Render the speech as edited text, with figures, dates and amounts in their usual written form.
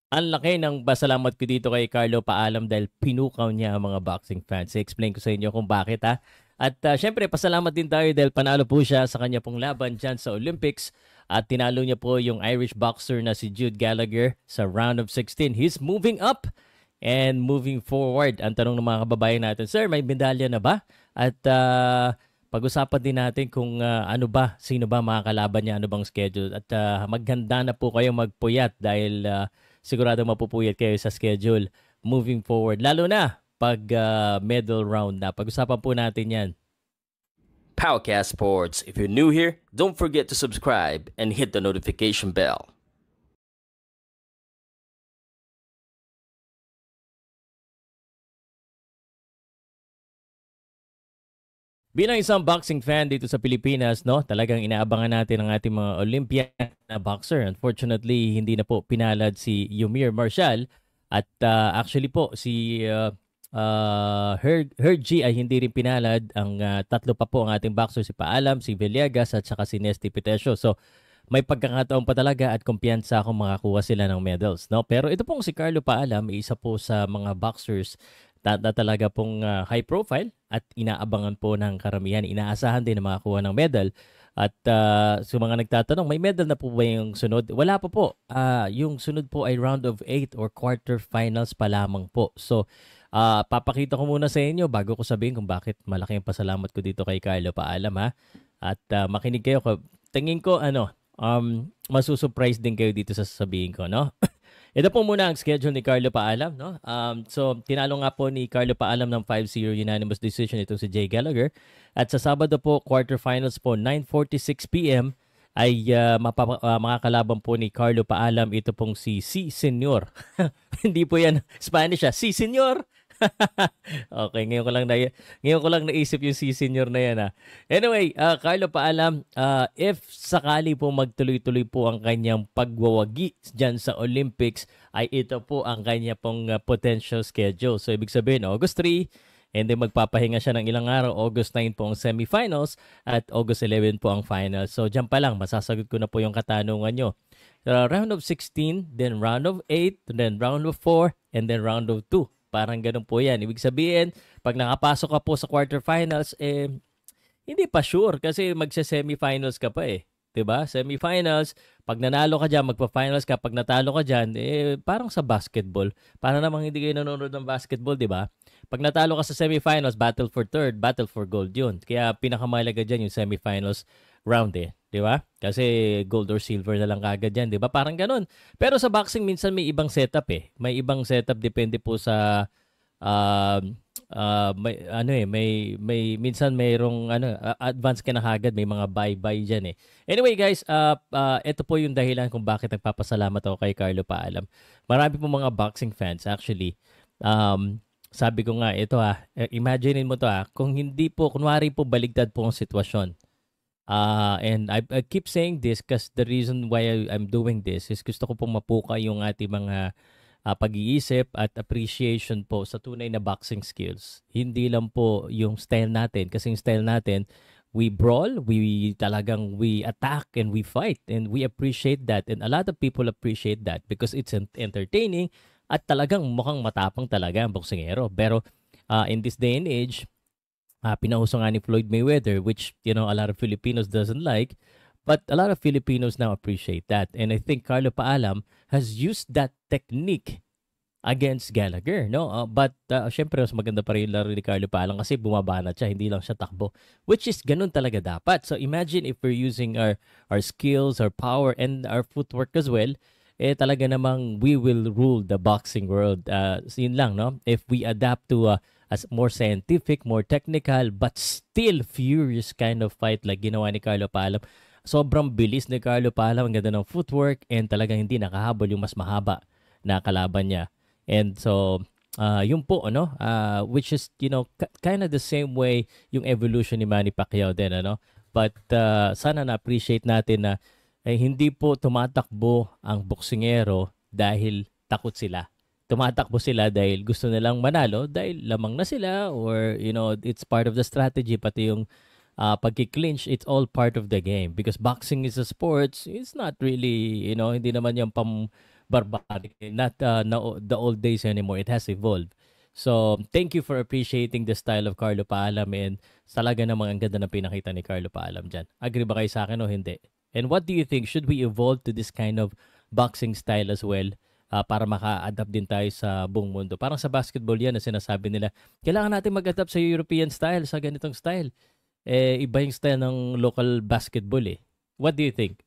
Ang laki ng pasalamat ko dito kay Carlo Paalam dahil pinukaw niya ang mga boxing fans. I-explain ko sa inyo kung bakit ha. At syempre, pasalamat din tayo dahil panalo po siya sa kanya pong laban dyan sa Olympics. At tinalo niya po yung Irish boxer na si Jude Gallagher sa round of 16. He's moving up and moving forward. Ang tanong ng mga kababayan natin, Sir, may medalya na ba? At pag-usapan din natin kung ano ba, sino ba mga kalaban niya, ano bang schedule. At maghanda na po kayo magpuyat dahil sigurado mapupuyat kayo sa schedule moving forward. Lalo na pag medal round na. Pag-usapan po natin yan. Powercast Sports. If you're new here, don't forget to subscribe and hit the notification bell. Bilang isang boxing fan dito sa Pilipinas, no, talagang inaabangan natin ang ating mga Olympian na boxer. Unfortunately, hindi na po pinalad si Yumir Marshall at actually po si Hergy ay hindi rin pinalad. Ang tatlo pa po ang ating boxer, si Paalam, si Villegas at saka si Nesty Pitesio. So may pagkakataon pa talaga at kumpiyansa akong makakuha sila ng medals, no? Pero ito pong si Carlo Paalam, isa po sa mga boxers na talaga pong high profile at inaabangan po ng karamihan. Inaasahan din na makakuha ng medal. At sa mga nagtatanong, may medal na po ba yung sunod? Wala pa po. Yung sunod po ay round of 8 or quarterfinals pa lamang po. So, papakita ko muna sa inyo bago ko sabihin kung bakit malaki ang pasalamat ko dito kay Carlo Paalam ha. At makinig kayo. Tingin ko masusurprise din kayo dito sa sasabihin ko, no? Ito po muna ang schedule ni Carlo Paalam, no? So, tinalo nga po ni Carlo Paalam ng 5-0 unanimous decision itong si Jay Gallagher. At sa Sabado po, quarterfinals po, 9:46 p.m. ay makakalaban po ni Carlo Paalam. Ito pong si Senor. Hindi po yan Spanish, Si Senor. Okay, ngayon ko lang naisip yung si senior na yan. Anyway, Carlo Paalam, if sakali po magtuloy-tuloy po ang kanyang pagwawagi diyan sa Olympics, ay ito po ang kanya pong potential schedule. So ibig sabihin, August 3, and then magpapahinga siya ng ilang araw. August 9 po ang semifinals at August 11 po ang finals. So diyan pa lang, masasagot ko na po yung katanungan nyo. Round of 16, then round of 8, then round of 4, and then round of 2. Parang ganun po yan. Ibig sabihin, pag nakapasok ka po sa quarterfinals, hindi pa sure kasi magse-semifinals ka pa eh. 'Di ba? Semifinals, pag nanalo ka diyan, magpa-finals ka, pag natalo ka diyan, parang sa basketball. Para namang hindi kayo nanonood ng basketball, 'di ba? Pag natalo ka sa semifinals, battle for third, battle for gold 'yun. Kaya pinakamahalaga diyan yung semifinals round 'di ba? Kasi gold or silver na lang kagad yan, 'di ba? Parang ganun. Pero sa boxing minsan may ibang setup eh. May ibang setup depende po sa uh, may minsan mayroong advance ka na kagad, may mga bye-bye diyan eh. Anyway guys, ito po yung dahilan kung bakit nagpapasalamat ako kay Carlo Paalam. Marami po mga boxing fans actually. Sabi ko nga ito imaginein mo to kung hindi po kunwari po baligtad po ang sitwasyon. And I keep saying this because the reason why I'm doing this is gusto ko pong mapuka yung ating mga pag-iisip at appreciation po sa tunay na boxing skills. Hindi lang po yung style natin. Kasi yung style natin, we brawl, we attack and we fight. And we appreciate that. And a lot of people appreciate that because it's entertaining at talagang mukhang matapang talaga ang boksingero. Pero in this day and age, pinahuso nga ni Floyd Mayweather, which a lot of Filipinos doesn't like, but a lot of Filipinos now appreciate that. And I think Carlo Paalam has used that technique against Gallagher, no? But syempre mas maganda pa rin laro ni Carlo Paalam kasi bumabanat siya, hindi lang siya takbo, which is ganun talaga dapat. So imagine if we're using our skills, our power, and our footwork as well, talaga namang we will rule the boxing world. So yun lang, no? If we adapt to as more scientific, more technical, but still furious kind of fight like ginawa ni Carlo Paalam. Sobrang bilis ni Carlo Paalam, ang ganda ng footwork, and talagang hindi nakahabol yung mas mahaba na kalaban niya. And so, yun po, which is, kind of the same way yung evolution ni Manny Pacquiao din, But sana na-appreciate natin na hindi po tumatakbo ang boksingero dahil takot sila. Tumatakbo sila dahil gusto nilang manalo, dahil lamang na sila, or it's part of the strategy, pati yung pagki-clinch, it's all part of the game because boxing is a sport. It's not really, hindi naman yung barbaric. Not the old days anymore. It has evolved. So, thank you for appreciating the style of Carlo Paalam, and talaga namang ang ganda ng pinakita ni Carlo Paalam dyan. Agree ba kayo sa akin o hindi? And what do you think? Should we evolve to this kind of boxing style as well, para maka-adapt din tayo sa buong mundo? Parang sa basketball yan na sinasabi nila, kailangan natin mag-adapt sa European style, sa ganitong style. Iba yung style ng local basketball eh. What do you think?